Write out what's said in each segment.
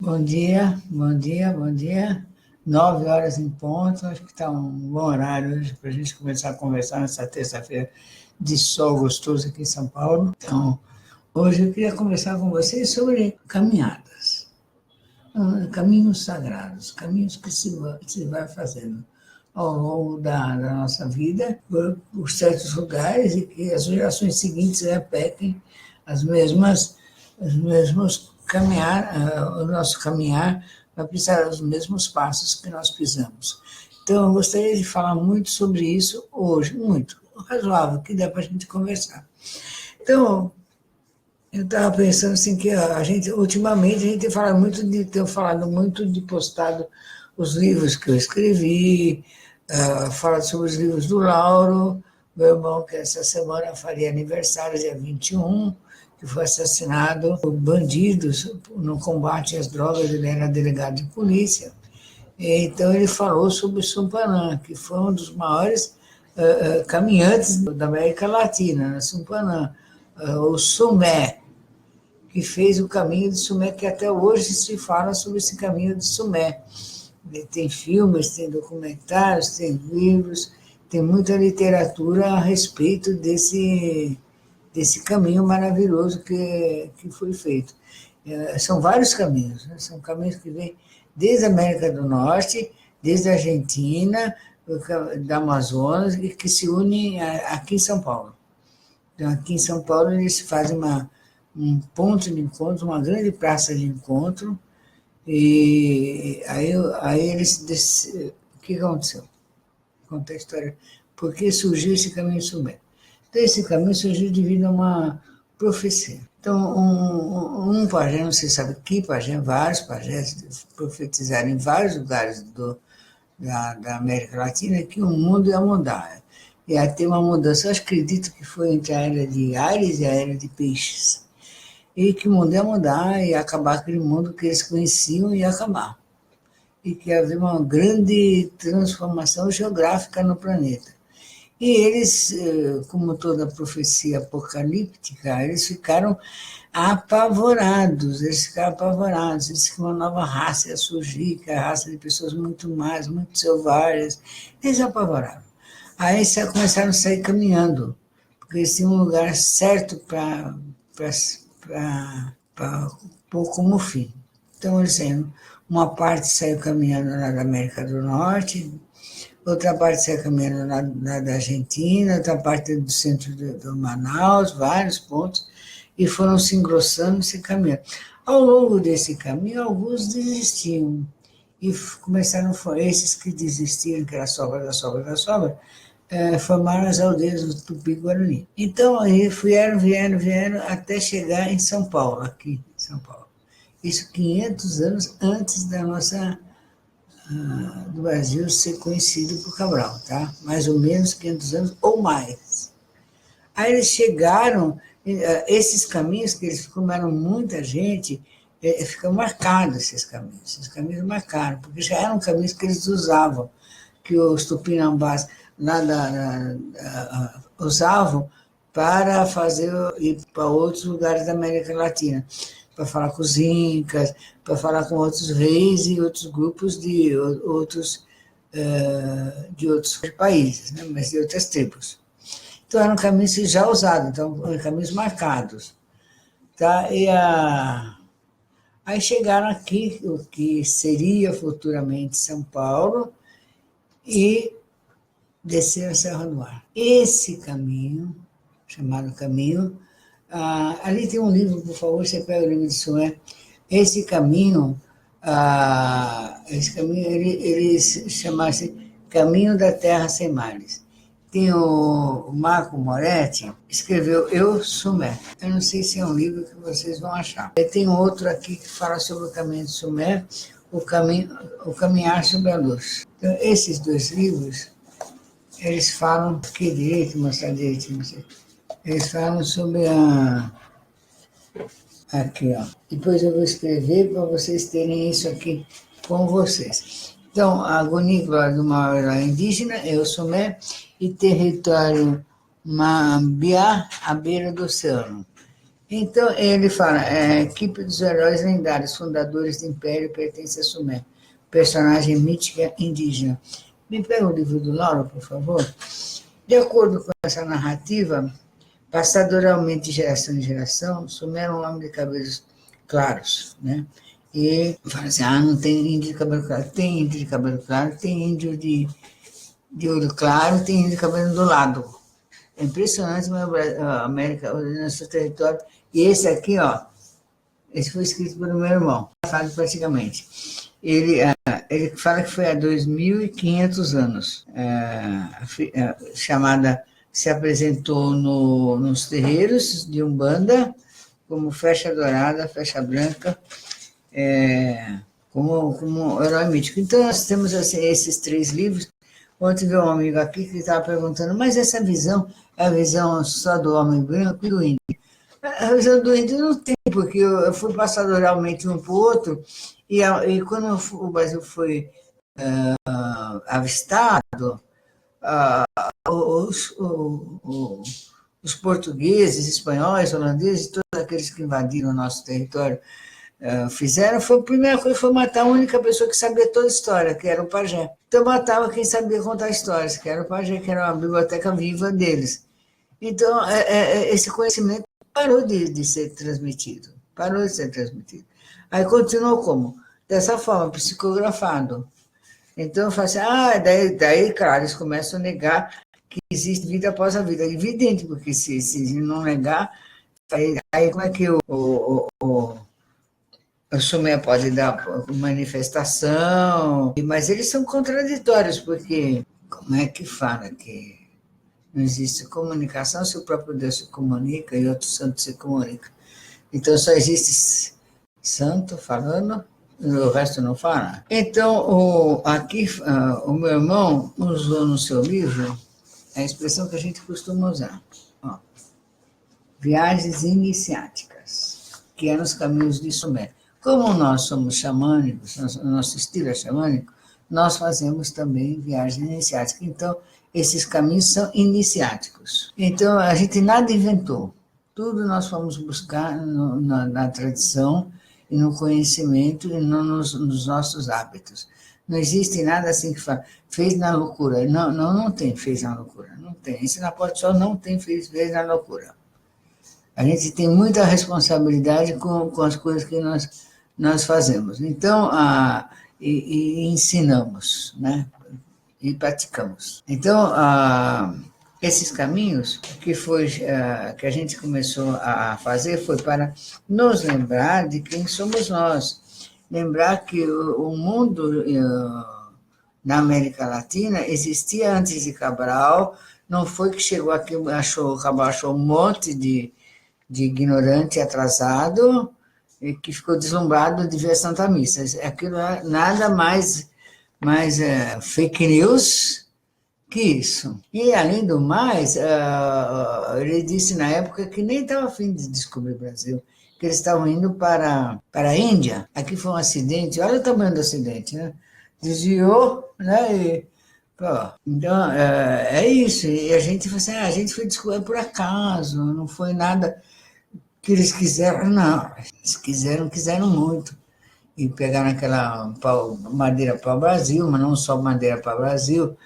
Bom dia, bom dia, bom dia. 9 horas em ponto, acho que está um bom horário hoje para a gente começar a conversar nessa terça-feira de sol gostoso aqui em São Paulo. Então, hoje eu queria conversar com vocês sobre caminhadas, caminhos sagrados, caminhos que se vai fazendo ao longo da nossa vida, por certos lugares, e que as gerações seguintes repetem os mesmos caminhar, o nosso caminhar vai precisar dos mesmos passos que nós pisamos. Então, eu gostaria de falar muito sobre isso hoje, muito, razoável, que dá para a gente conversar. Então, eu estava pensando assim que ultimamente, a gente tem falado muito de postado os livros que eu escrevi, falado sobre os livros do Lauro, meu irmão, que essa semana faria aniversário, dia 21, que foi assassinado por bandidos no combate às drogas, ele era delegado de polícia. Então, ele falou sobre o Sumpanã, que foi um dos maiores caminhantes da América Latina, né? Sumpanã, o Sumé, que fez o caminho de Sumé, que até hoje se fala sobre esse caminho de Sumé. Tem filmes, tem documentários, tem livros, tem muita literatura a respeito desse caminho maravilhoso que foi feito. São vários caminhos, né? São caminhos que vêm desde a América do Norte, desde a Argentina, da Amazonas, e que se unem aqui em São Paulo. Então, aqui em São Paulo, eles fazem um ponto de encontro, uma grande praça de encontro, e aí eles... O que aconteceu? Conta a história. Por que surgiu esse caminho Sumé? Então, esse caminho surgiu devido a uma profecia. Então, um pajé, não se sabe que pajé, vários pajés profetizaram em vários lugares da América Latina que o mundo ia mudar. Ia ter uma mudança, eu acredito que foi entre a era de Áries e a era de Peixes. E que o mundo ia mudar, ia acabar aquele mundo que eles conheciam e ia acabar. E que ia haver uma grande transformação geográfica no planeta. E eles, como toda profecia apocalíptica, eles ficaram apavorados, eles disse que uma nova raça ia surgir, que é a raça de pessoas muito selvagens, eles se apavoraram. Aí começaram a sair caminhando, porque eles tinham um lugar certo para pôr como fim. Então, eles saíram, uma parte saiu caminhando lá da América do Norte, outra parte saiu caminhando lá da Argentina, outra parte do centro do Manaus, vários pontos, e foram se engrossando, se caminhando. Ao longo desse caminho, alguns desistiam, e começaram, esses que desistiram, que era a sobra da sobra da sobra, formaram as aldeias do Tupi-Guarani. Então, aí vieram, até chegar em São Paulo, aqui em São Paulo. Isso 500 anos antes do Brasil ser conhecido por Cabral, tá? Mais ou menos 500 anos ou mais. Aí eles chegaram, esses caminhos, que eles comeram muita gente, ficam marcados esses caminhos marcaram, porque já eram caminhos que eles usavam, que os tupinambás usavam para ir para outros lugares da América Latina, para falar com os incas, para falar com outros reis e outros grupos de outros países, né? Mas de outras tribos. Então, eram caminhos já usados, então, caminhos marcados. Tá? Aí chegaram aqui, o que seria futuramente São Paulo, e desceram a Serra do Ar. Esse caminho, chamado caminho, ali tem um livro, por favor, você pega o livro de Sumé. Esse caminho, ele chama-se Caminho da Terra Sem Mares. Tem o Marco Moretti, escreveu Eu Sumé. Eu não sei se é um livro que vocês vão achar. Tem outro aqui que fala sobre o caminho de Sumé, o Caminhar sobre a Luz. Então, esses dois livros, eles falam, que direito, mostrar direito, não sei. Eles falam sobre aqui, ó. Depois eu vou escrever para vocês terem isso aqui com vocês. Então, a agonícola de uma área indígena é o Sumé e território Mambiá, à beira do oceano. Então, ele fala, equipe dos heróis lendários, fundadores do Império, pertence a Sumer, personagem mítica indígena. Me pega o livro do Lauro, por favor. De acordo com essa narrativa, passada oralmente de geração em geração, Sumer é um homem de cabelos claros, né? E fala assim, não tem índio de cabelo claro. Tem índio de cabelo claro, tem índio de olho claro, tem índio de cabelo ondulado. É impressionante, mas a América, o nosso território. E esse aqui, ó, esse foi escrito pelo meu irmão, passado praticamente. Ele fala que foi há 2.500 anos. Chamada, se apresentou nos terreiros de Umbanda, como flecha dourada, flecha branca, como herói mítico. Então, nós temos assim, esses 3 livros. Ontem veio um amigo aqui que estava perguntando, mas essa visão é a visão só do homem branco e do índio? A visão do índio não tem, porque eu fui passado oralmente um para o outro, e quando o Brasil foi avistado, os portugueses, espanhóis, holandeses, todos aqueles que invadiram o nosso território, fizeram, a primeira coisa foi matar a única pessoa que sabia toda a história, que era o pajé. Então matava quem sabia contar histórias, que era o pajé, que era uma biblioteca viva deles. Então, esse conhecimento parou de ser transmitido. Parou de ser transmitido. Aí continuou como? Dessa forma, psicografado. Então, eu falo assim, daí, claro, eles começam a negar que existe vida após a vida. É evidente, porque se não negar, aí como é que o Sumer pode dar manifestação, mas eles são contraditórios, porque como é que fala que não existe comunicação se o próprio Deus se comunica e outro santo se comunica? Então só existe santo falando, o resto não fala. Então, aqui, o meu irmão usou no seu livro a expressão que a gente costuma usar. Ó, viagens iniciáticas, que eram os caminhos de Sumer. Como nós somos xamânicos, nosso estilo é xamânico, nós fazemos também viagem iniciática. Então, esses caminhos são iniciáticos. Então, a gente nada inventou. Tudo nós fomos buscar na tradição e no conhecimento e nos nossos hábitos. Não existe nada assim que fala, fez na loucura. Não tem fez na loucura. Não tem. Isso na Porta do Sol não tem fez na loucura. A gente tem muita responsabilidade com as coisas que nós fazemos. Então, e ensinamos, né? E praticamos. Então, esses caminhos que a gente começou a fazer foi para nos lembrar de quem somos nós. Lembrar que o mundo na América Latina existia antes de Cabral, não foi que chegou aqui, Cabral achou um monte de ignorante atrasado e que ficou deslumbrado de ver a Santa Missa. Aquilo é nada mais fake news que isso. E, além do mais, ele disse na época que nem estava a fim de descobrir o Brasil, que eles estavam indo para a Índia. Aqui foi um acidente, olha o tamanho do acidente, né? Desviou, né? Então, é isso. E a gente falou assim, a gente foi descobrir por acaso, não foi nada que eles quiseram, não. Eles quiseram muito. E pegaram aquela madeira para o Brasil, mas não só madeira para o Brasil,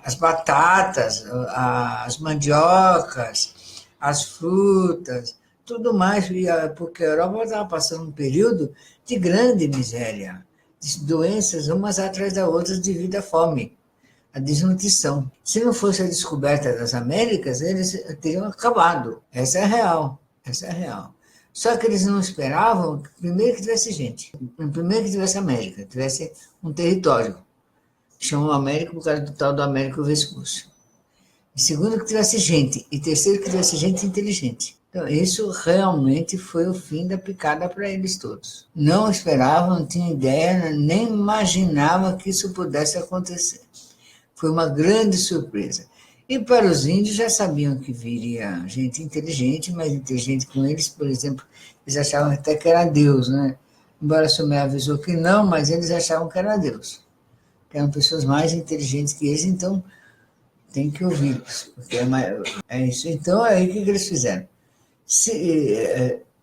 as batatas, as mandiocas, as frutas, tudo mais, porque a Europa estava passando um período de grande miséria, de doenças umas atrás das outras devido à fome, à desnutrição. Se não fosse a descoberta das Américas, eles teriam acabado. Essa é real, essa é real. Só que eles não esperavam, primeiro, que tivesse gente. Primeiro, que tivesse América, tivesse um território. Chamam América por causa do tal do Américo Vespuccio. E segundo, que tivesse gente. E terceiro, que tivesse gente inteligente. Então, isso realmente foi o fim da picada para eles todos. Não esperavam, não tinham ideia, nem imaginavam que isso pudesse acontecer. Foi uma grande surpresa. E para os índios já sabiam que viria gente inteligente, mas inteligente com eles, por exemplo, eles achavam até que era Deus, né? Embora Sumer avisou que não, mas eles achavam que era Deus, que eram pessoas mais inteligentes que eles, então tem que ouvi-los, porque é isso. Então, aí o que eles fizeram?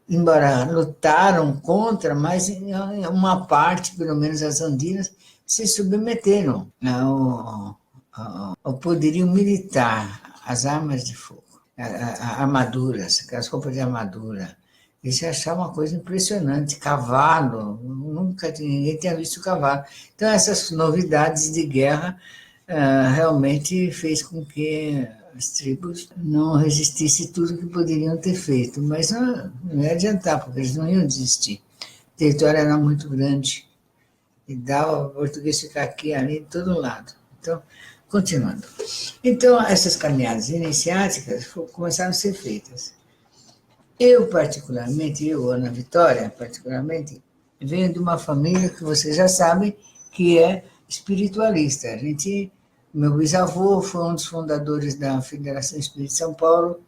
Embora lutaram contra, mas em uma parte, pelo menos as andinas, se submeteram ao poderio militar, às armas de fogo, armaduras, aquelas roupas de armadura. Eles achavam uma coisa impressionante, cavalo, ninguém tinha visto cavalo. Então, essas novidades de guerra realmente fez com que as tribos não resistissem tudo que poderiam ter feito, mas não ia adiantar, porque eles não iam desistir. O território era muito grande e dava o português ficar aqui, ali, de todo lado. Então, continuando. Então, essas caminhadas iniciáticas começaram a ser feitas. Eu, Ana Vitória, particularmente, venho de uma família que vocês já sabem que é espiritualista. Meu bisavô foi um dos fundadores da Federação Espírita de São Paulo,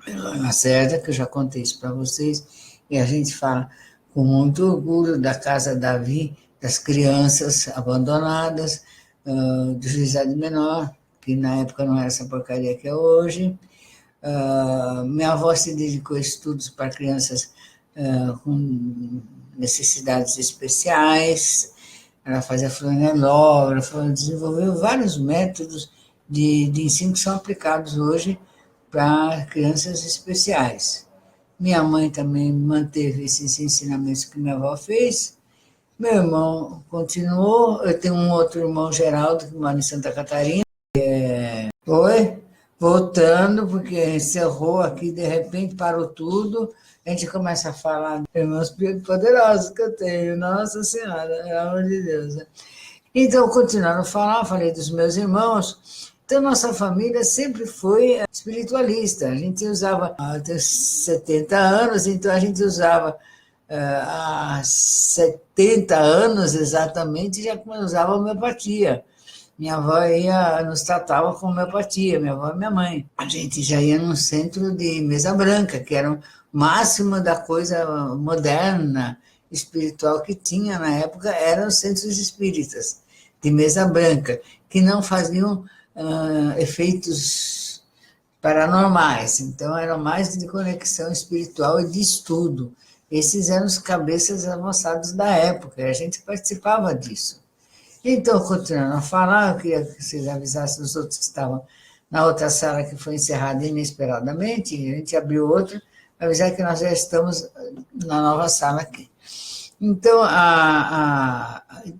Lacerda, que eu já contei isso para vocês, e a gente fala com muito orgulho da Casa Davi, das crianças abandonadas, do Juizado Menor, que na época não era essa porcaria que é hoje. Minha avó se dedicou a estudos para crianças com necessidades especiais, ela fazia flanelógrafa, desenvolveu vários métodos de ensino que são aplicados hoje para crianças especiais. Minha mãe também manteve esses ensinamentos que minha avó fez. Meu irmão continuou, eu tenho um outro irmão, Geraldo, que mora em Santa Catarina. Voltando, porque encerrou aqui, de repente parou tudo, a gente começa a falar dos irmãos poderosos que eu tenho, Nossa Senhora, pelo amor de Deus. Então, continuando a falar, falei dos meus irmãos. Então, nossa família sempre foi espiritualista. A gente usava, até 70 anos, então a gente usava há 70 anos exatamente, já usava homeopatia. Minha avó nos tratava com homeopatia, minha avó e minha mãe. A gente já ia num centro de mesa branca, que era o máximo da coisa moderna, espiritual que tinha na época, eram os centros espíritas de mesa branca, que não faziam efeitos paranormais, então eram mais de conexão espiritual e de estudo. Esses eram os cabeças avançados da época, e a gente participava disso. Então, continuando a falar, eu queria que vocês avisassem os outros que estavam na outra sala que foi encerrada inesperadamente, e a gente abriu outra, avisar que nós já estamos na nova sala aqui. Então,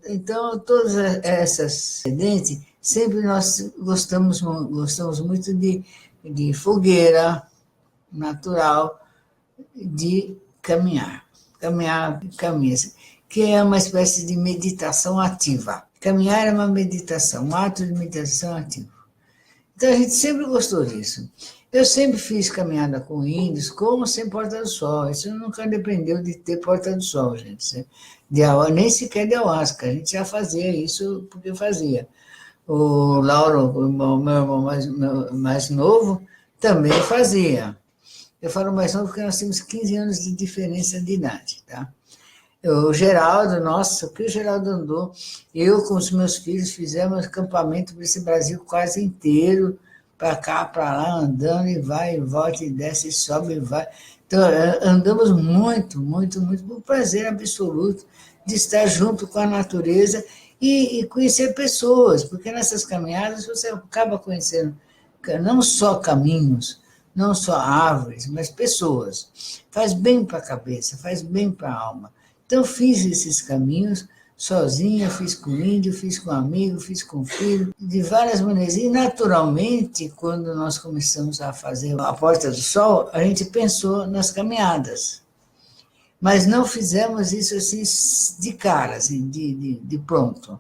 então todas essas sedentes, sempre nós gostamos muito de fogueira natural, de caminhar, que é uma espécie de meditação ativa. Caminhar é uma meditação, um ato de meditação ativo. Então, a gente sempre gostou disso. Eu sempre fiz caminhada com índios, com ou sem Porta do Sol. Isso nunca dependeu de ter Porta do Sol, gente. Nem sequer de ayahuasca. A gente já fazia isso porque fazia. O Lauro, meu irmão mais novo, também fazia. Eu falo mais novo porque nós temos 15 anos de diferença de idade, tá? O Geraldo, nossa, o que o Geraldo andou, eu com os meus filhos fizemos acampamento por esse Brasil quase inteiro, para cá, para lá, andando, e vai, e volta, e desce, e sobe, e vai. Então, andamos muito, por prazer absoluto de estar junto com a natureza e conhecer pessoas, porque nessas caminhadas você acaba conhecendo não só caminhos, não só árvores, mas pessoas. Faz bem para a cabeça, faz bem para a alma. Então, fiz esses caminhos sozinha, fiz com índio, fiz com amigo, fiz com filho, de várias maneiras. E, naturalmente, quando nós começamos a fazer a Porta do Sol, a gente pensou nas caminhadas. Mas não fizemos isso assim de cara, assim, de pronto.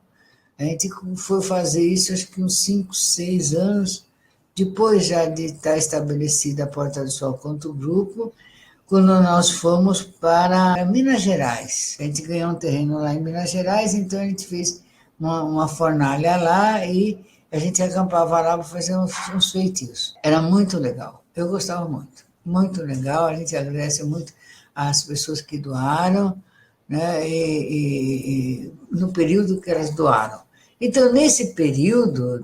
A gente foi fazer isso, acho que uns 5, 6 anos, depois já de estar estabelecida a Porta do Sol quanto grupo, quando nós fomos para Minas Gerais. A gente ganhou um terreno lá em Minas Gerais, então a gente fez uma fornalha lá e a gente acampava lá para fazer uns feitios. Era muito legal, eu gostava muito legal, a gente agradece muito às pessoas que doaram, né, e no período que elas doaram. Então, nesse período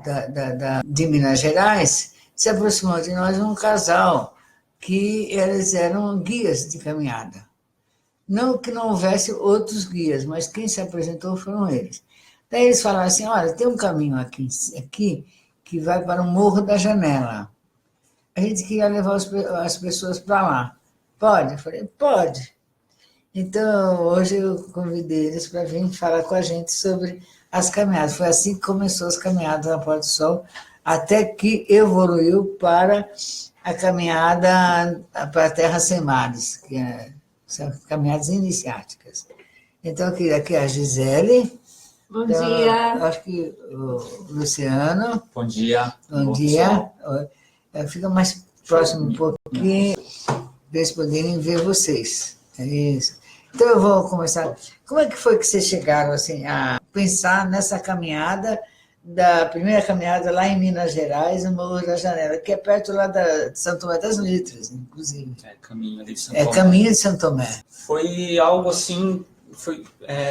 de Minas Gerais, se aproximou de nós um casal que eles eram guias de caminhada. Não que não houvesse outros guias, mas quem se apresentou foram eles. Daí eles falaram assim, olha, tem um caminho aqui que vai para o Morro da Janela. A gente queria levar as pessoas para lá. Pode? Eu falei, pode. Então, hoje eu convidei eles para vir falar com a gente sobre as caminhadas. Foi assim que começou as caminhadas na Porta do Sol, até que evoluiu para a caminhada para a Terra Sem Mares, que são caminhadas iniciáticas. Então, eu queria aqui a Gisele. Bom dia. Acho que o Luciano. Bom dia. Bom dia. Fica mais próximo um pouquinho, para eles poderem ver vocês. É isso. Então, eu vou começar. Como é que foi que vocês chegaram assim, a pensar nessa caminhada, da primeira caminhada lá em Minas Gerais, no Morro da Janela, que é perto lá de São Tomé das Letras, inclusive. Caminho ali de São Tomé. Caminho de São Tomé. Foi algo assim...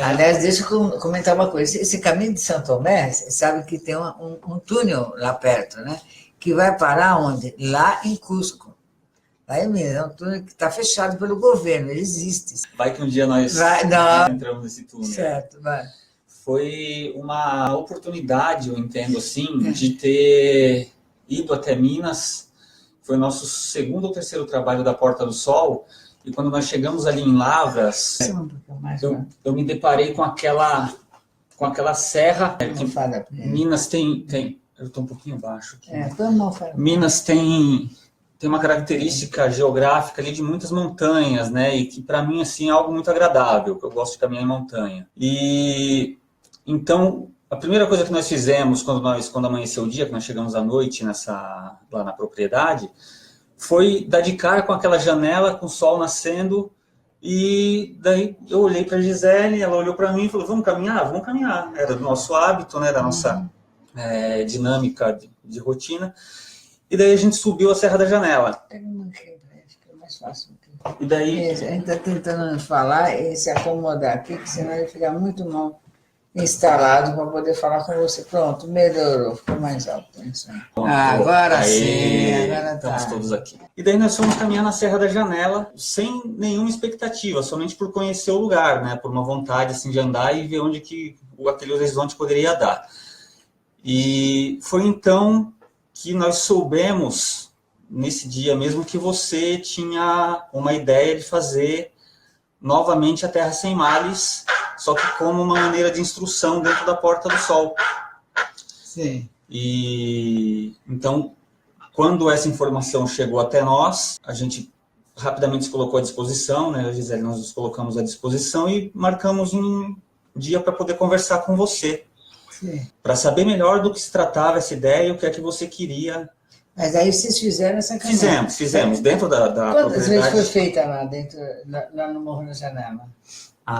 Aliás, deixa eu comentar uma coisa. Esse caminho de São Tomé, você sabe que tem um túnel lá perto, né? Que vai parar onde? Lá em Cusco. Lá em Minas. É um túnel que está fechado pelo governo, ele existe. Vai que um dia nós entramos nesse túnel. Certo, vai. Foi uma oportunidade, eu entendo assim, de ter ido até Minas. Foi o nosso segundo ou terceiro trabalho da Porta do Sol. E quando nós chegamos ali em Lavras, eu me deparei com aquela serra. Minas tem... Eu estou um pouquinho baixo aqui. Minas tem uma característica geográfica ali de muitas montanhas, né? E que para mim assim é algo muito agradável, que eu gosto de caminhar em montanha. E então a primeira coisa que nós fizemos quando amanheceu o dia, que nós chegamos à noite lá na propriedade, foi dar de cara com aquela janela, com o sol nascendo, e daí eu olhei para a Gisele, ela olhou para mim e falou, vamos caminhar? Vamos caminhar. Era do nosso hábito, né, da nossa dinâmica de rotina. E daí a gente subiu a Serra da Janela. Pega uma manchete, acho que é mais fácil. E daí... A gente está tentando falar e se acomodar aqui, que senão ele fica muito mal instalado para poder falar com você. Pronto, melhorou, ficou mais alto. Agora sim, agora estamos todos aqui. E daí nós fomos caminhar na Serra da Janela sem nenhuma expectativa, somente por conhecer o lugar, né? Por uma vontade assim, de andar e ver onde que aquele horizonte poderia dar. E foi então que nós soubemos, nesse dia mesmo, que você tinha uma ideia de fazer novamente a Terra Sem Males, só que como uma maneira de instrução dentro da Porta do Sol. Sim. E então, quando essa informação chegou até nós, a gente rapidamente se colocou à disposição, né, Gisele, nós nos colocamos à disposição e marcamos um dia para poder conversar com você, para saber melhor do que se tratava essa ideia e o que é que você queria. Mas aí vocês fizeram essa caminhada? Fizemos, dentro da Quantas vezes foi feita lá no Morro da Janela?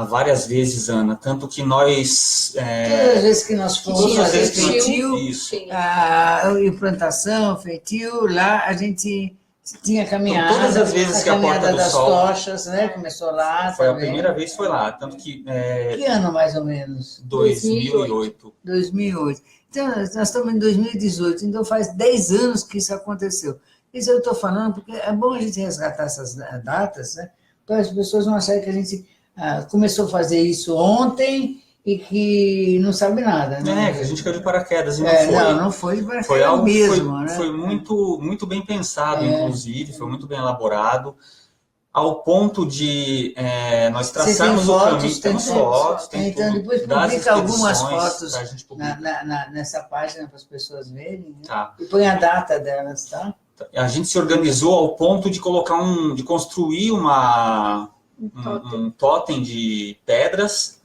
Várias vezes, Ana, tanto que nós... Todas as vezes que nós fomos fazer feitio, isso. Implantação, feitio, lá a gente tinha caminhada. Então, todas as vezes que a Porta do das Sol... tochas, né? Começou lá Foi também. A primeira vez foi lá, tanto que... Que ano, mais ou menos? 2008. 2008. Então, nós estamos em 2018, então faz 10 anos que isso aconteceu. Isso eu estou falando porque é bom a gente resgatar essas datas, né? Para as pessoas não acharem que a gente começou a fazer isso ontem e que não sabe nada, né? Que a gente caiu de paraquedas e não foi. Não foi de paraquedas foi algo mesmo, né? Foi muito bem pensado, inclusive, foi muito bem elaborado, ao ponto de nós traçarmos o caminho. Temos fotos, tem então, tudo. depois publica algumas fotos publica. nessa página para as pessoas verem, né? Tá. E põe a data delas, tá? A gente se organizou ao ponto de de construir um totem de pedras,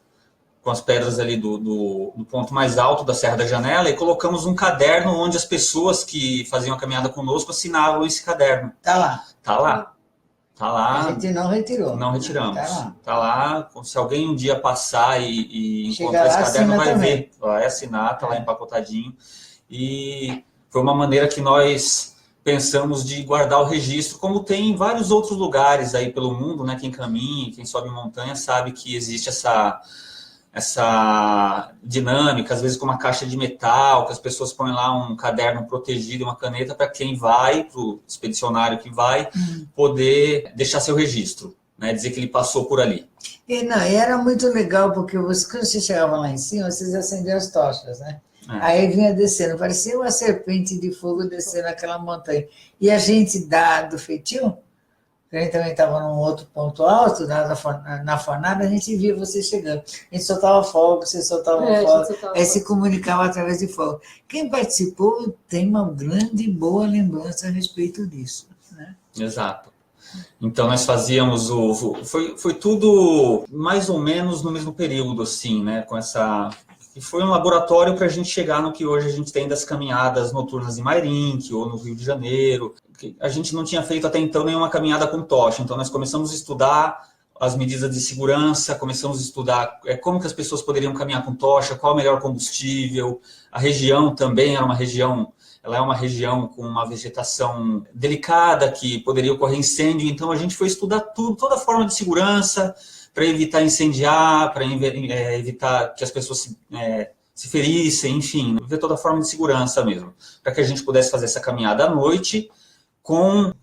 com as pedras ali do ponto mais alto da Serra da Janela, e colocamos um caderno onde as pessoas que faziam a caminhada conosco assinavam esse caderno. Tá lá. Tá lá. Tá lá. A gente não retirou. Não retiramos. Tá lá. Se alguém um dia passar e encontrar esse caderno, vai ver. Vai assinar, tá lá empacotadinho. E foi uma maneira que nós pensamos de guardar o registro, como tem em vários outros lugares aí pelo mundo, né? Quem caminha, quem sobe montanha, sabe que existe essa dinâmica, às vezes com uma caixa de metal, que as pessoas põem lá um caderno protegido e uma caneta para quem vai, para o expedicionário que vai, poder deixar seu registro, né? Dizer que ele passou por ali. E era muito legal, porque quando você chegava lá em cima, vocês acendiam as tochas, né? Aí vinha descendo, parecia uma serpente de fogo descendo aquela montanha. E a gente do feitio, a gente também estava num outro ponto alto, na fornada, a gente via você chegando. A gente soltava fogo, você soltava fogo, aí se comunicava através de fogo. Quem participou tem uma grande e boa lembrança a respeito disso, né? Exato. Então nós fazíamos foi tudo mais ou menos no mesmo período, assim, né? E foi um laboratório para a gente chegar no que hoje a gente tem das caminhadas noturnas em Mairink ou no Rio de Janeiro. A gente não tinha feito até então nenhuma caminhada com tocha, então nós começamos a estudar as medidas de segurança, começamos a estudar como que as pessoas poderiam caminhar com tocha, qual o melhor combustível. A região também era uma região, ela é uma região com uma vegetação delicada, que poderia ocorrer incêndio, então a gente foi estudar tudo, toda forma de segurança, para evitar incendiar, para evitar que as pessoas se ferissem, enfim, ver toda forma de segurança mesmo, para que a gente pudesse fazer essa caminhada à noite com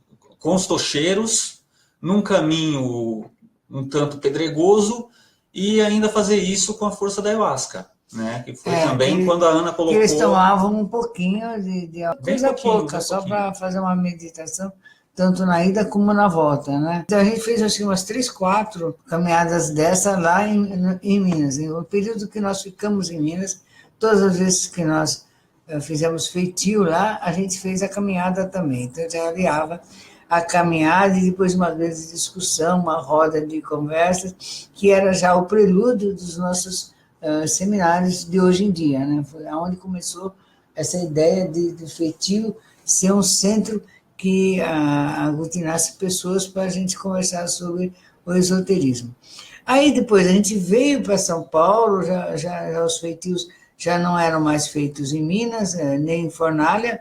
os tocheiros, num caminho um tanto pedregoso, e ainda fazer isso com a força da ayahuasca, né? Que foi também quando a Ana colocou... Eles tomavam um pouquinho de coisa pouca, só para fazer uma meditação, tanto na ida como na volta, né? Então a gente fez acho que umas 3, 4 caminhadas dessa lá em Minas. No período que nós ficamos em Minas, todas as vezes que nós fizemos feitio lá, a gente fez a caminhada também. Então a gente aliava a caminhada e depois uma vez de discussão, uma roda de conversas, que era já o prelúdio dos nossos seminários de hoje em dia, né? Foi onde começou essa ideia de feitio ser um centro que aglutinasse pessoas para a gente conversar sobre o esoterismo. Aí depois a gente veio para São Paulo, já os feitios já não eram mais feitos em Minas, nem em Fornalha.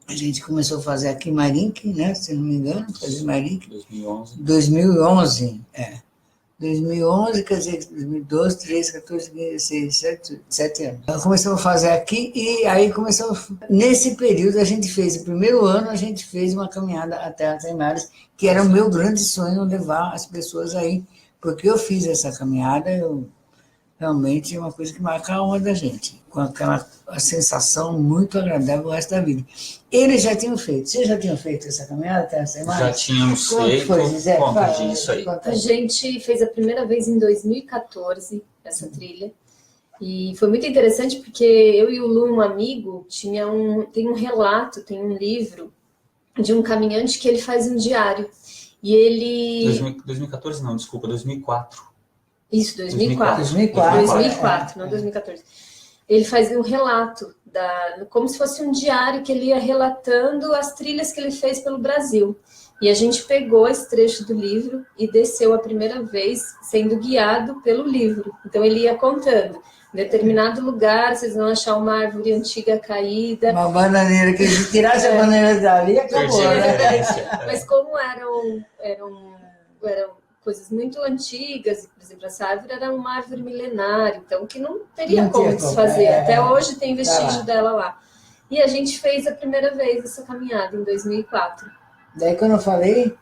A gente começou a fazer aqui em Mairink, né, se não me engano, fazer Mairink. 2011, 2011, quer dizer, 2012, 13, 14, 15, 16, 7 anos. Nós começamos a fazer aqui e aí começamos... Nesse período, a gente fez, no primeiro ano, a gente fez uma caminhada até a Taimares, que era o meu grande sonho levar as pessoas aí, porque eu fiz essa caminhada, realmente é uma coisa que marca a alma da gente, com aquela sensação muito agradável o resto da vida. Eles já tinham feito. Vocês já tinham feito essa caminhada até a Taimares? Já tínhamos feito. Foi, Gisele? Conta disso aí. A gente fez a primeira vez em 2014, essa trilha. E foi muito interessante porque eu e o Lu, um amigo, tem um relato, tem um livro de um caminhante que ele faz um diário. E ele... 2014 não, desculpa, 2004. Isso, 2004. 2004, não 2014. Ele fazia um relato, como se fosse um diário que ele ia relatando as trilhas que ele fez pelo Brasil. E a gente pegou esse trecho do livro e desceu a primeira vez sendo guiado pelo livro. Então ele ia contando. Em determinado lugar, vocês vão achar uma árvore antiga caída. Uma bananeira, que se tirasse a bananeira dali, acabou, né? Mas como eram coisas muito antigas, por exemplo, essa árvore era uma árvore milenária, então que não teria como desfazer. Até hoje tem vestígio dela lá. E a gente fez a primeira vez essa caminhada, em 2004. Daí quando eu falei...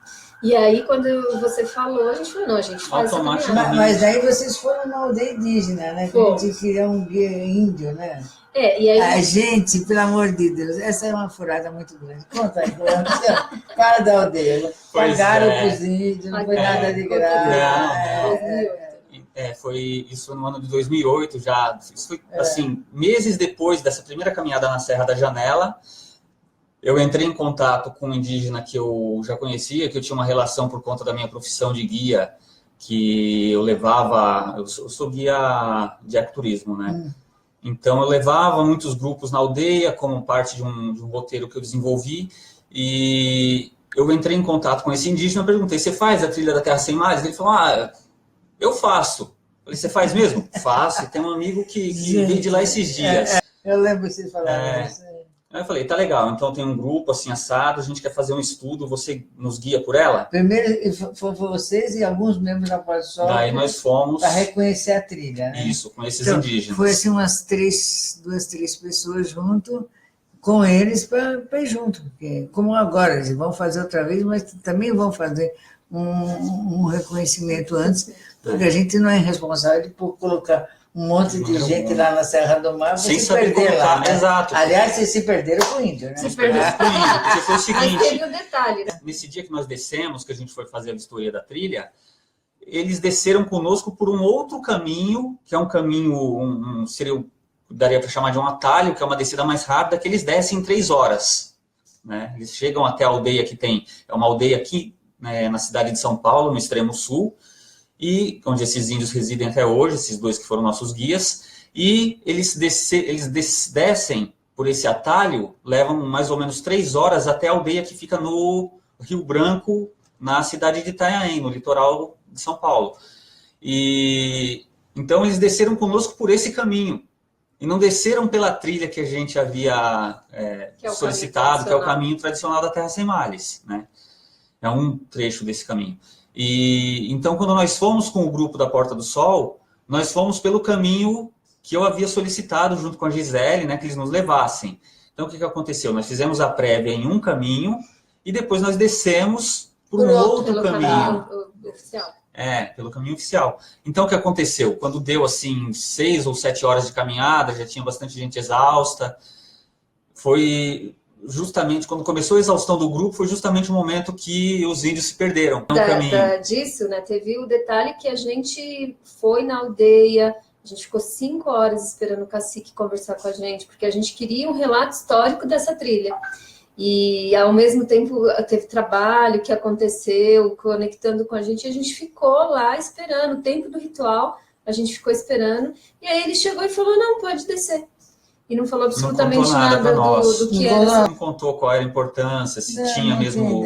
E aí, quando você falou, a gente falou, não, a gente faz essa caminhada. Mas daí vocês foram na aldeia indígena, né? Que a gente queria um guia índio, né? E aí... gente, pelo amor de Deus, essa é uma furada muito grande. Conta aí, para da aldeia. Pagaram para os índios, não foi nada de graça. Foi isso no ano de 2008 já. Isso foi, assim, meses depois dessa primeira caminhada na Serra da Janela. Eu entrei em contato com um indígena que eu já conhecia, que eu tinha uma relação por conta da minha profissão de guia, que eu levava... Eu sou guia de ecoturismo, né? Então, eu levava muitos grupos na aldeia como parte de um roteiro que eu desenvolvi, e eu entrei em contato com esse indígena e perguntei, você faz a trilha da Terra Sem Mares? Ele falou, eu faço. Eu falei, você faz mesmo? Faço. Tem um amigo que veio de lá esses dias. Eu lembro vocês falando isso. Aí eu falei, tá legal, então tem um grupo assim assado, a gente quer fazer um estudo, você nos guia por ela? Primeiro foram vocês e alguns membros da Porta do Sol. Daí nós fomos... Para reconhecer a trilha, né? Isso, com esses então, indígenas. Foi assim duas, três pessoas junto com eles para ir junto. Porque, como agora, eles vão fazer outra vez, mas também vão fazer um reconhecimento antes, porque a gente não é responsável por colocar um monte de gente lá na Serra do Mar sem se saber perder lá, né? Exato. Aliás, vocês se perderam com o índio, né? Se perderam com o índio, porque foi o seguinte... Mas teve um detalhe, né? Nesse dia que nós descemos, que a gente foi fazer a vistoria da trilha, eles desceram conosco por um outro caminho, que é um caminho, daria para chamar de um atalho, que é uma descida mais rápida, que eles descem em 3 horas. Né? Eles chegam até a aldeia que tem... É uma aldeia aqui, né, na cidade de São Paulo, no extremo sul, e onde esses índios residem até hoje, esses 2 que foram nossos guias, e eles descem por esse atalho, levam mais ou menos 3 horas até a aldeia que fica no Rio Branco, na cidade de Itanhaém, no litoral de São Paulo. E então eles desceram conosco por esse caminho, e não desceram pela trilha que a gente havia solicitado, que é o caminho tradicional da Terra Sem Males, né? É um trecho desse caminho. E então, quando nós fomos com o grupo da Porta do Sol, nós fomos pelo caminho que eu havia solicitado junto com a Gisele, né, que eles nos levassem. Então, o que aconteceu? Nós fizemos a prévia em um caminho e depois nós descemos por um outro caminho. Oficial. Pelo caminho oficial. Então, o que aconteceu? Quando deu, assim, 6 ou 7 horas de caminhada, já tinha bastante gente exausta, foi... justamente, quando começou a exaustão do grupo, foi justamente o momento que os índios se perderam no caminho. Disso, né, teve o detalhe que a gente foi na aldeia, a gente ficou 5 horas esperando o cacique conversar com a gente, porque a gente queria um relato histórico dessa trilha. E, ao mesmo tempo, teve trabalho que aconteceu, conectando com a gente ficou lá esperando, o tempo do ritual, a gente ficou esperando, e aí ele chegou e falou, não, pode descer. E não falou absolutamente nada do que era. Não contou qual era a importância, se tinha mesmo...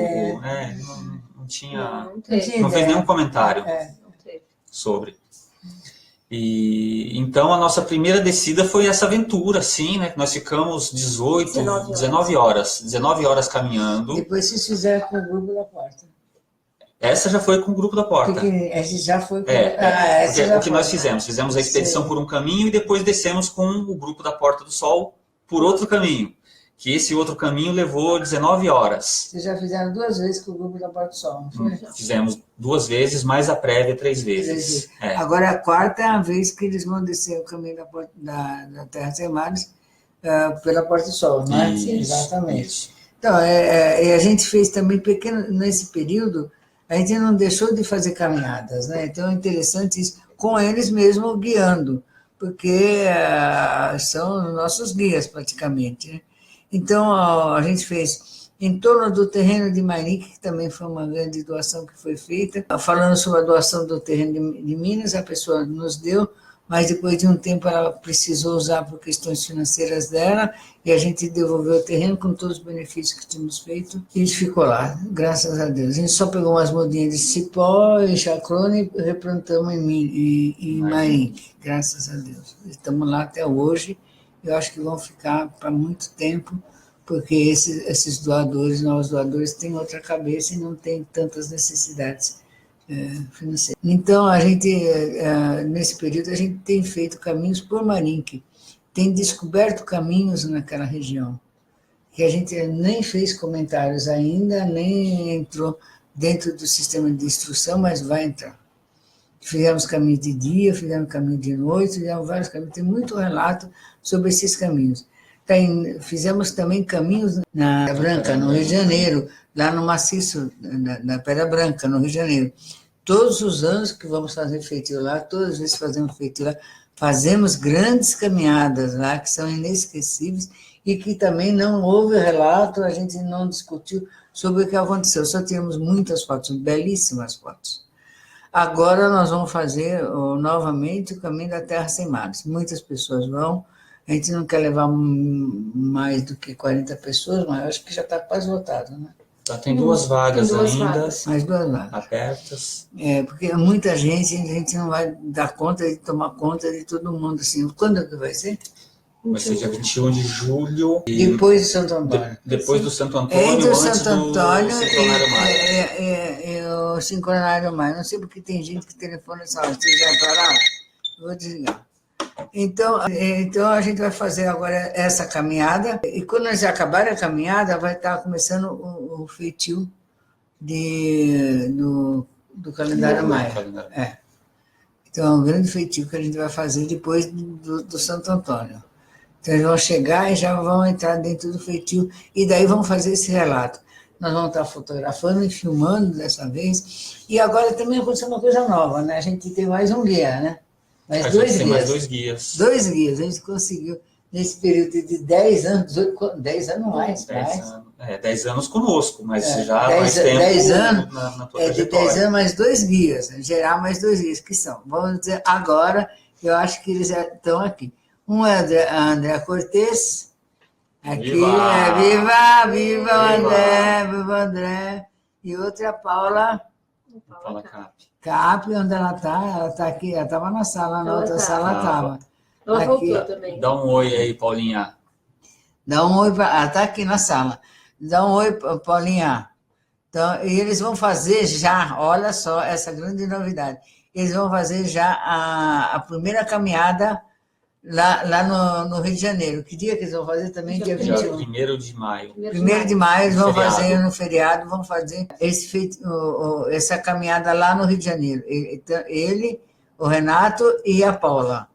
não tinha... Não fez nenhum comentário sobre. E então a nossa primeira descida foi essa aventura, assim, né? Nós ficamos 19 horas caminhando. Depois vocês fizeram com o grupo da Porta. Essa já foi com o grupo da Porta. Essa já foi com... o que nós fizemos a expedição por um caminho e depois descemos com o grupo da Porta do Sol por outro caminho. Que esse outro caminho levou 19 horas. Vocês já fizeram 2 vezes com o grupo da Porta do Sol, não foi? Fizemos 2 vezes, mais a prévia 3 vezes. Agora, a quarta é a vez que eles vão descer o caminho da Terra Sem Males pela Porta do Sol, não é? Exatamente. Isso. Então, a gente fez também nesse período, a gente não deixou de fazer caminhadas, né? Então, é interessante isso, com eles mesmo guiando, porque são nossos guias, praticamente, né? Então, a gente fez em torno do terreno de Marique, que também foi uma grande doação que foi feita. Falando sobre a doação do terreno de Minas, a pessoa nos deu, mas depois de um tempo ela precisou usar por questões financeiras dela, e a gente devolveu o terreno com todos os benefícios que tínhamos feito, e isso ficou lá, graças a Deus. A gente só pegou umas mudinhas de cipó e chacrona e replantamos em Marique, graças a Deus. Estamos lá até hoje. Eu acho que vão ficar para muito tempo, porque esses doadores, novos doadores, têm outra cabeça e não têm tantas necessidades financeiras. Então, a gente, nesse período, a gente tem feito caminhos por Marique, tem descoberto caminhos naquela região, que a gente nem fez comentários ainda, nem entrou dentro do sistema de instrução, mas vai entrar. Fizemos caminho de dia, fizemos caminho de noite, fizemos vários caminhos, tem muito relato sobre esses caminhos. Fizemos também caminhos na Pedra Branca, no Rio de Janeiro, lá no maciço da Pedra Branca, no Rio de Janeiro. Todos os anos que vamos fazer feitio lá, todas as vezes fazemos feitio lá, fazemos grandes caminhadas lá, que são inesquecíveis, e que também não houve relato, a gente não discutiu sobre o que aconteceu, só tínhamos muitas fotos, belíssimas fotos. Agora nós vamos fazer novamente o caminho da Terra Sem Males. Muitas pessoas vão, a gente não quer levar mais do que 40 pessoas, mas eu acho que já está quase lotado, né? Já tem 2 vagas ainda, mais 2 vagas abertas. Porque muita gente, a gente não vai dar conta de tomar conta de todo mundo. Assim. Quando é que vai ser? Vai ser dia 21 de julho. Depois de Santo Antônio. Depois do Santo Antônio, Entre o antes Santo Antônio do Sincronário Maio. e o Sincronário Maio. Não sei porque tem gente que telefona essa hora. Vocês já pararam? Vou desligar. Então, a gente vai fazer agora essa caminhada. E quando nós acabar a caminhada, vai estar começando o feitio do calendário Maia. É. Então, é um grande feitio que a gente vai fazer depois do Santo Antônio. Então, eles vão chegar e já vão entrar dentro do feitio, e daí vão fazer esse relato. Nós vamos estar fotografando e filmando dessa vez. E agora também aconteceu uma coisa nova, né? A gente tem mais um guia, né? Mais 2 guias. Mais 2 guias. 2 guias. A gente conseguiu, nesse período de 10 anos, 10 anos mais. 10 anos conosco, mas já 10, mais tempo 10 anos, na tua de 10 anos mais 2 guias, gerar mais 2 guias, que são, vamos dizer, agora, eu acho que eles já estão aqui. Um é a André Cortez, aqui viva o André, e outra é a Paula Cap, onde ela está aqui, ela estava na sala, na outra sala ela estava. Ela voltou também. Dá um oi aí, Paulinha. Dá um oi, ela está aqui na sala. Dá um oi, Paulinha. Então, e eles vão fazer já, olha só essa grande novidade, eles vão fazer já a primeira caminhada lá no Rio de Janeiro. Que dia que eles vão fazer também? Dia 21. 1º de maio. 1º de maio eles vão fazer no feriado, vão fazer essa caminhada lá no Rio de Janeiro. Ele, o Renato e a Paula,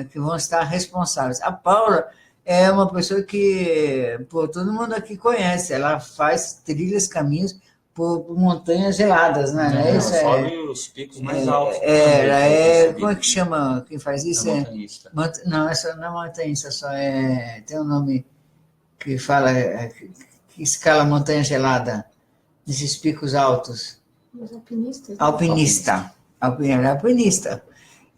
que vão estar responsáveis. A Paula é uma pessoa que todo mundo aqui conhece. Ela faz trilhas, caminhos por montanhas geladas, né? Ela sobe os picos mais altos. Como é que chama quem faz isso? Montanhista. Não, essa não é montanhista, só tem um nome que fala, que escala montanha gelada, nesses picos altos. Mas alpinista? Alpinista. Ela é alpinista.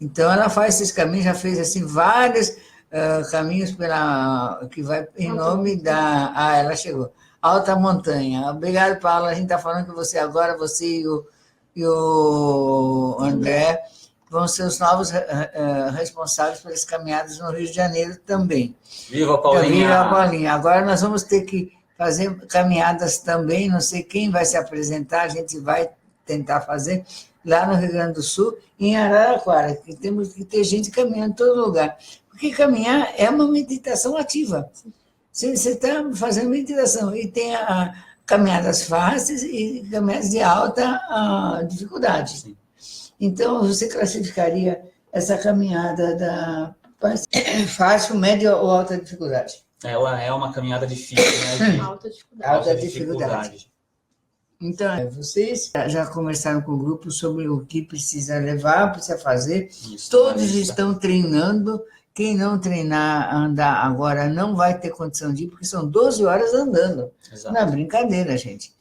Então, ela faz esses caminhos, já fez assim vários caminhos que vai em nome da... ela chegou. Alta Montanha. Obrigado, Paula. A gente está falando que você e o André vão ser os novos responsáveis pelas caminhadas no Rio de Janeiro também. Viva, Paulinha! Viva, Paulinha! Agora nós vamos ter que fazer caminhadas também, não sei quem vai se apresentar, a gente vai tentar fazer lá no Rio Grande do Sul, em Araraquara, que temos que ter gente caminhando em todo lugar. Porque caminhar é uma meditação ativa. Você está fazendo meditação e tem caminhadas fáceis e caminhadas de alta dificuldade. Sim. Então, você classificaria essa caminhada da fácil, média ou alta dificuldade? Ela é uma caminhada difícil, né? Alta dificuldade. Então, vocês já conversaram com o grupo sobre o que precisa levar, precisa fazer. Isso, todos estão treinando. Quem não treinar, andar agora, não vai ter condição de ir, porque são 12 horas andando. Exato. Não é brincadeira, gente.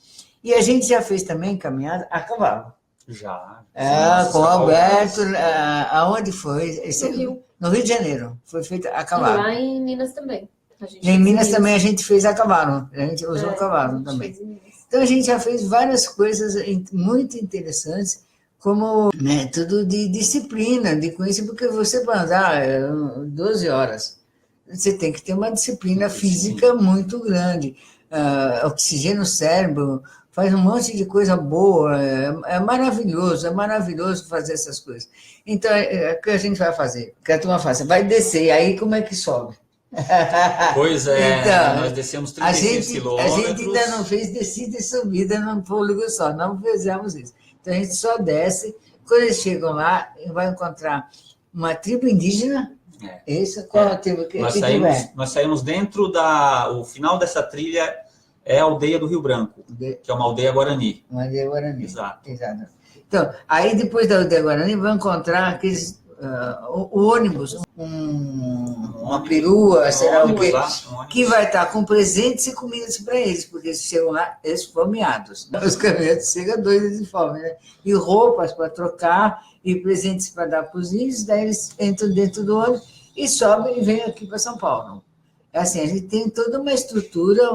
E a gente já fez também caminhada a cavalo. Já. Com o Alberto, aonde foi? No Rio de Janeiro. Foi feito a cavalo. E lá em Minas também. Em Minas também a gente fez a cavalo. A gente usou o cavalo também. Então, a gente já fez várias coisas muito interessantes, como método de disciplina, de conhecimento, porque você para andar 12 horas, você tem que ter uma disciplina física muito grande, oxigênio no cérebro, faz um monte de coisa boa, é maravilhoso fazer essas coisas. Então, o que a gente vai fazer? O que a turma faz? Vai descer, aí como é que sobe? Pois é, então, nós descemos 36 quilômetros. A gente ainda não fez descida e subida num fôlego só, não fizemos isso. Então, a gente só desce. Quando eles chegam lá, vai encontrar uma tribo indígena. Qual a tribo que nós saímos dentro o final dessa trilha é a aldeia do Rio Branco, que é uma aldeia Guarani. Uma aldeia Guarani. Exato. Então, aí depois da aldeia Guarani, vão encontrar aqueles o ônibus, uma perua, será o quê? Que vai estar com presentes e comidas para eles, porque eles chegam lá esfomeados. Os caminhantes chegam doidos de fome, né? E roupas para trocar, e presentes para dar para os índios, daí eles entram dentro do ônibus e sobem e vêm aqui para São Paulo. É assim, a gente tem toda uma estrutura,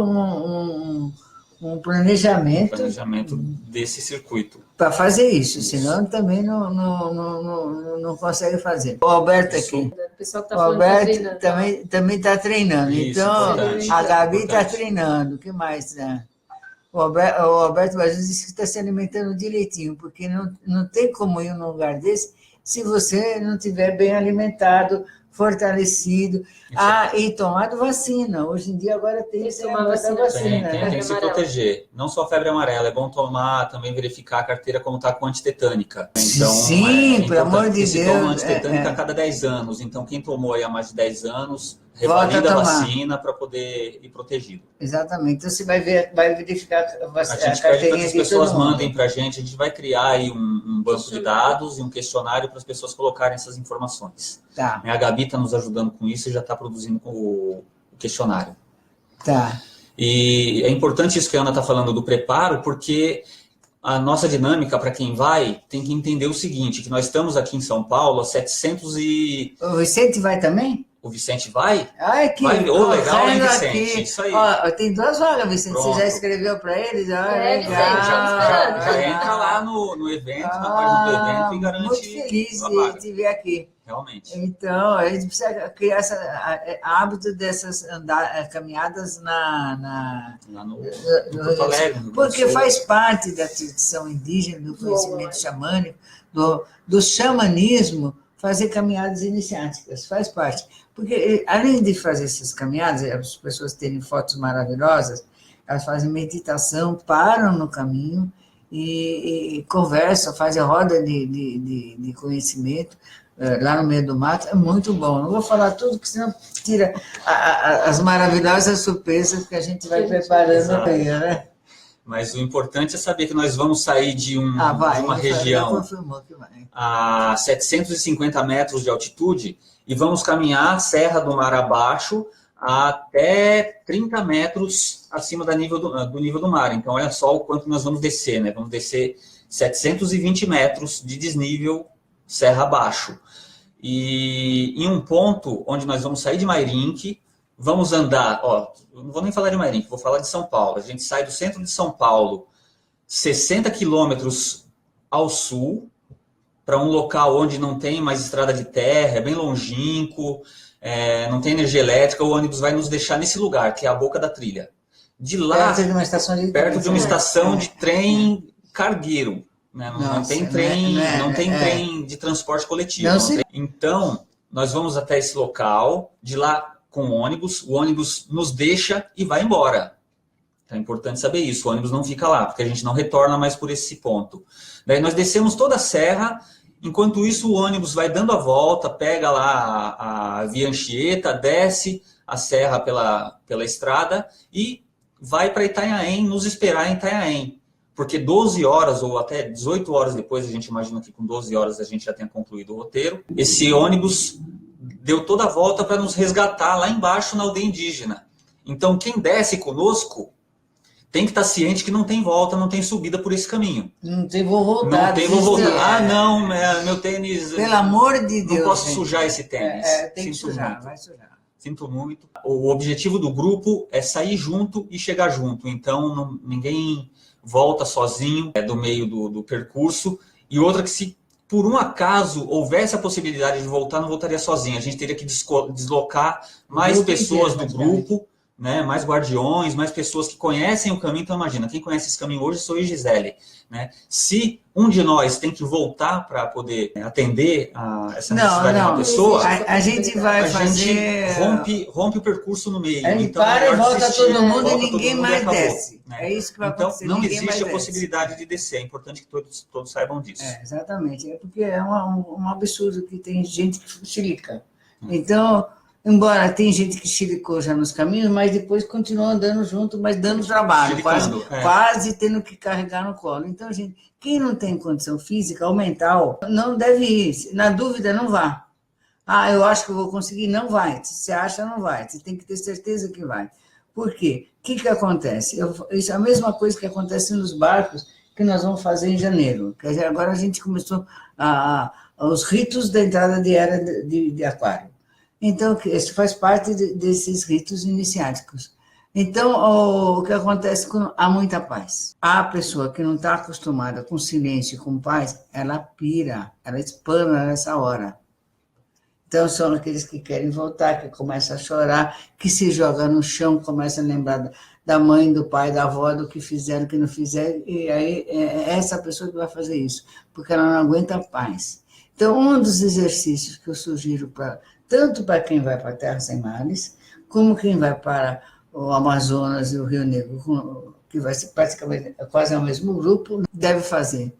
um planejamento desse circuito. Para fazer isso, senão também não consegue fazer. O Alberto aqui. O Alberto também está treinando. Isso, então, importante, a Gabi está treinando. O que mais? Né? O Alberto Bazuz disse que está se alimentando direitinho, porque não tem como ir num lugar desse se você não estiver bem alimentado, fortalecido. E tomado vacina. Hoje em dia agora tem que tomar vacina. Tem que se proteger. Não só febre amarela, é bom tomar, também verificar a carteira como está com antitetânica. Então, sim, pelo amor de Deus. Se toma antitetânica a cada 10 anos. Então, quem tomou aí há mais de 10 anos, revalida a vacina para poder ir protegido. Exatamente. Então, você vai verificar a gente pede para que as pessoas mandem para a gente vai criar aí um banco de dados e um questionário para as pessoas colocarem essas informações. Tá. A Gabi está nos ajudando com isso e já está produzindo o questionário. Tá. E é importante isso que a Ana está falando do preparo, porque a nossa dinâmica, para quem vai, tem que entender o seguinte, que nós estamos aqui em São Paulo a 700 e... O Vicente vai também? O Vicente vai? Ai, que legal, hein, Vicente? Aqui. Isso aí. Ó, tem 2 vagas, Vicente. Pronto. Você já escreveu para eles? Vicente, já entra lá no evento, na página do evento e garante. Muito feliz de te ver aqui. Realmente. Então, a gente precisa criar hábito dessas caminhadas lá no Porto Alegre. Porque faz parte da tradição indígena, do conhecimento xamânico, do xamanismo, fazer caminhadas iniciáticas, faz parte. Porque, além de fazer essas caminhadas, as pessoas terem fotos maravilhosas, elas fazem meditação, param no caminho e conversam, fazem roda de conhecimento lá no meio do mato. É muito bom. Não vou falar tudo, porque senão tira as maravilhosas surpresas que a gente vai preparando aí, né? Mas o importante é saber que nós vamos sair de uma região a 750 metros de altitude e vamos caminhar a Serra do Mar abaixo até 30 metros acima do nível do mar. Então, olha só o quanto nós vamos descer, né? Vamos descer 720 metros de desnível serra abaixo. E em um ponto onde nós vamos sair de Mairinque, vamos andar, não vou nem falar de Mairinque, vou falar de São Paulo. A gente sai do centro de São Paulo, 60 quilômetros ao sul, para um local onde não tem mais estrada de terra, é bem longínquo, não tem energia elétrica, o ônibus vai nos deixar nesse lugar, que é a boca da trilha. De lá, perto de uma estação de trem cargueiro. Né? Não tem trem de transporte coletivo. Então, nós vamos até esse local, de lá com o ônibus nos deixa e vai embora. Então, é importante saber isso, o ônibus não fica lá, porque a gente não retorna mais por esse ponto. Daí nós descemos toda a serra, enquanto isso o ônibus vai dando a volta, pega lá a Via Anchieta, desce a serra pela estrada e vai para Itanhaém, nos esperar em Itanhaém. Porque 12 horas ou até 18 horas depois, a gente imagina que com 12 horas a gente já tenha concluído o roteiro, esse ônibus deu toda a volta para nos resgatar lá embaixo na aldeia indígena. Então, quem desce conosco tem que estar ciente que não tem volta, não tem subida por esse caminho. Não tem vou voltar. Não tem vou voltar. Não, meu tênis... Pelo amor de Deus. Não posso sujar esse tênis. Tem que sujar, vai sujar. Sinto muito. O objetivo do grupo é sair junto e chegar junto. Então, ninguém volta sozinho do meio do percurso. E outra que se por um acaso houvesse a possibilidade de voltar, não voltaria sozinho. A gente teria que deslocar mais pessoas do grupo, né? Mais guardiões, mais pessoas que conhecem o caminho. Então, imagina, quem conhece esse caminho hoje sou eu e Gisele. Né? Se um de nós tem que voltar para poder atender a essa necessidade de uma pessoa, a gente vai fazer... gente rompe o percurso no meio. A gente então, para e volta todo mundo e ninguém mais desce. Né? É isso que vai acontecer. Então, não existe a possibilidade de descer. É importante que todos saibam disso. Exatamente. É porque é um absurdo que tem gente que chilica. Então... Embora tem gente que chilicou já nos caminhos, mas depois continua andando junto, mas dando trabalho, quase tendo que carregar no colo. Então, gente, quem não tem condição física ou mental, não deve ir. Na dúvida, não vá. Eu acho que eu vou conseguir. Não vai. Se você acha, não vai. Você tem que ter certeza que vai. Por quê? O que acontece? Isso é a mesma coisa que acontece nos barcos que nós vamos fazer em janeiro. Quer dizer, agora a gente começou os ritos da entrada de era de aquário. Então, isso faz parte desses ritos iniciáticos. Então, o que acontece quando há muita paz? A pessoa que não está acostumada com silêncio e com paz, ela pira, ela espana nessa hora. Então, são aqueles que querem voltar, que começam a chorar, que se jogam no chão, começam a lembrar da mãe, do pai, da avó, do que fizeram, do que não fizeram, e aí é essa pessoa que vai fazer isso, porque ela não aguenta a paz. Então, um dos exercícios que eu sugiro tanto para quem vai para a Terra Sem Males, como quem vai para o Amazonas e o Rio Negro, que vai ser praticamente quase o mesmo grupo, deve fazer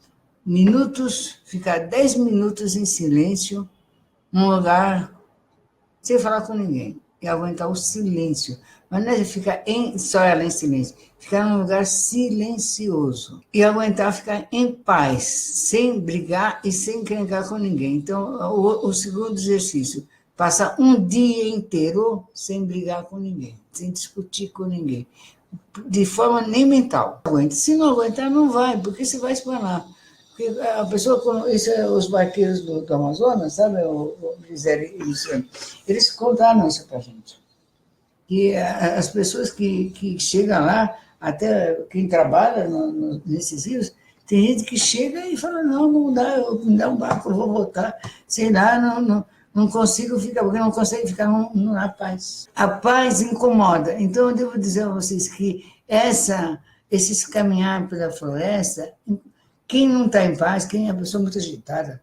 ficar 10 minutos em silêncio, num lugar sem falar com ninguém, e aguentar o silêncio. Mas não é ficar só ela em silêncio, ficar num lugar silencioso e aguentar ficar em paz, sem brigar e sem encrencar com ninguém. Então, o segundo exercício, passar um dia inteiro sem brigar com ninguém, sem discutir com ninguém, de forma nem mental. Se não aguentar, não vai, porque você vai espanar. Porque a pessoa, os barqueiros do Amazonas, sabe, eles contaram isso para a gente. Que as pessoas que chegam lá, até quem trabalha nesses rios, tem gente que chega e fala, não dá, me dá um barco, eu vou voltar, sei lá, não consigo ficar, porque não consegue ficar na paz. A paz incomoda. Então, eu devo dizer a vocês que esses caminhar pela floresta, quem não está em paz, quem é uma pessoa muito agitada,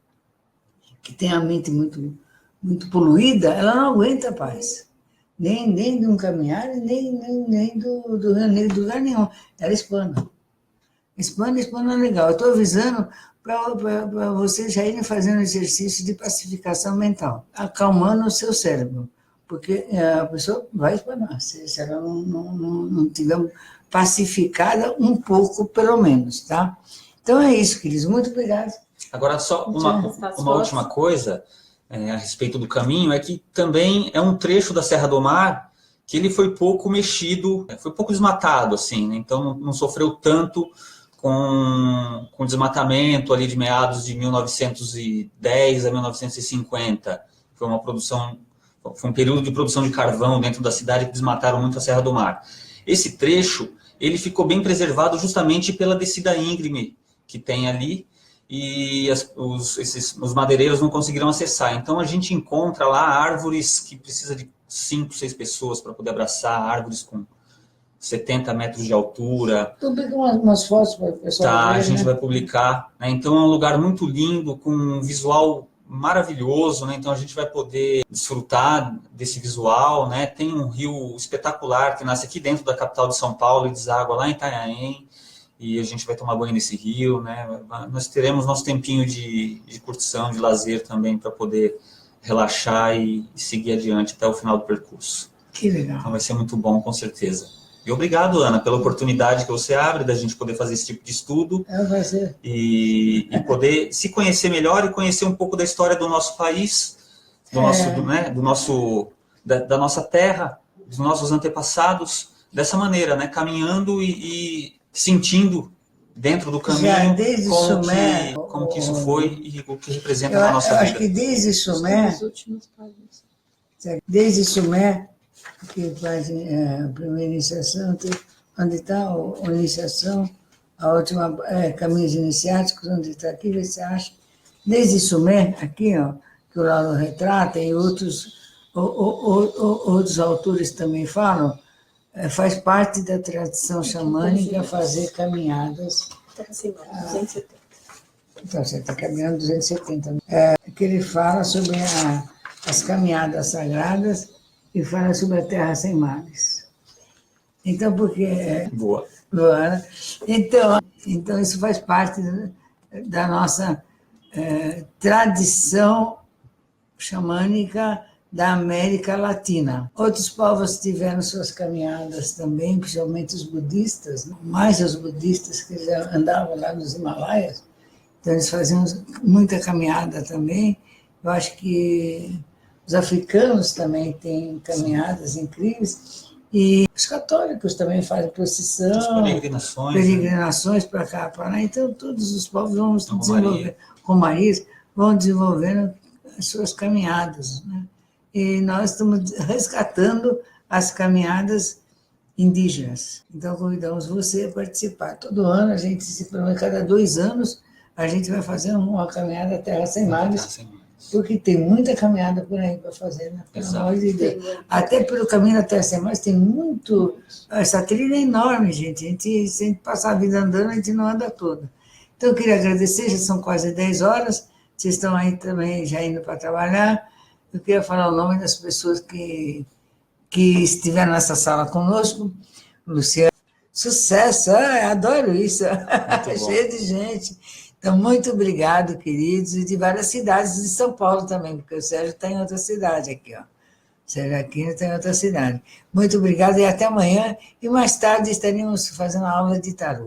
que tem a mente muito, muito poluída, ela não aguenta a paz. Nem de um caminhar, nem do Rio Negro, de lugar nenhum. Ela espana. Espana legal. Eu estou avisando para vocês já irem fazendo exercício de pacificação mental, acalmando o seu cérebro, porque a pessoa vai espanar, se ela não tiver pacificada um pouco, pelo menos, tá? Então é isso, queridos. Muito obrigado. Agora, só uma última coisa a respeito do caminho, é que também é um trecho da Serra do Mar que ele foi pouco mexido, foi pouco desmatado, assim, né? Então não sofreu tanto com o desmatamento ali de meados de 1910 a 1950. Foi um período de produção de carvão dentro da cidade que desmataram muito a Serra do Mar. Esse trecho, ele ficou bem preservado justamente pela descida íngreme que tem ali, e os madeireiros não conseguiram acessar. Então, a gente encontra lá árvores que precisa de 5, 6 pessoas para poder abraçar, árvores com 70 metros de altura. Publica umas fotos para o pessoal ver, a gente né? vai publicar. Né? Então, é um lugar muito lindo, com um visual maravilhoso, né? Então, a gente vai poder desfrutar desse visual. Né? Tem um rio espetacular que nasce aqui dentro da capital de São Paulo e deságua lá em Itanhaém. E a gente vai tomar banho nesse rio, né? Nós teremos nosso tempinho de curtição, de lazer também, para poder relaxar e seguir adiante até o final do percurso. Que legal. Então vai ser muito bom, com certeza. E obrigado, Ana, pela oportunidade que você abre da gente poder fazer esse tipo de estudo. Vai ser. E poder se conhecer melhor e conhecer um pouco da história do nosso país, da nossa terra, dos nossos antepassados, dessa maneira, né? Caminhando e sentindo dentro do caminho como que isso foi e o que representa na nossa vida. Eu acho que desde Sumé, que faz a primeira iniciação, onde está a iniciação, a última caminhos iniciáticos, onde está aqui, você acha. Desde Sumé, aqui, ó, que o Lauro retrata, e outros autores também falam, faz parte da tradição xamânica fazer caminhadas. 270. Então, você está caminhando 270. Que ele fala sobre as caminhadas sagradas e fala sobre a Terra Sem Males. Então, porque... Boa. Né? Então, isso faz parte da nossa tradição xamânica da América Latina. Outros povos tiveram suas caminhadas também, principalmente os budistas, mais os budistas que já andavam lá nos Himalaias, então eles faziam muita caminhada também. Eu acho que os africanos também têm caminhadas incríveis, e os católicos também fazem procissão, peregrinações para cá, para lá. Então, todos os povos vão desenvolver, romarias, vão desenvolvendo as suas caminhadas, né? E nós estamos resgatando as caminhadas indígenas. Então, convidamos você a participar. Todo ano, a gente se promete, cada 2 anos, a gente vai fazer uma caminhada Terra Sem Mares, porque tem muita caminhada por aí para fazer, né? Pelo amor de Deus. Até pelo caminho da Terra Sem Mares tem muito... Essa trilha é enorme, gente. Se a gente passar a vida andando, a gente não anda toda. Então, eu queria agradecer, já são quase 10 horas, vocês estão aí também já indo para trabalhar. Eu queria falar o nome das pessoas que estiveram nessa sala conosco. Luciano, sucesso, adoro isso, cheio de gente. Então, muito obrigado, queridos, e de várias cidades de São Paulo também, porque o Sérgio está em outra cidade aqui, ó. O Sérgio Aquino está em outra cidade. Muito obrigado e até amanhã. E mais tarde estaremos fazendo a aula de tarô.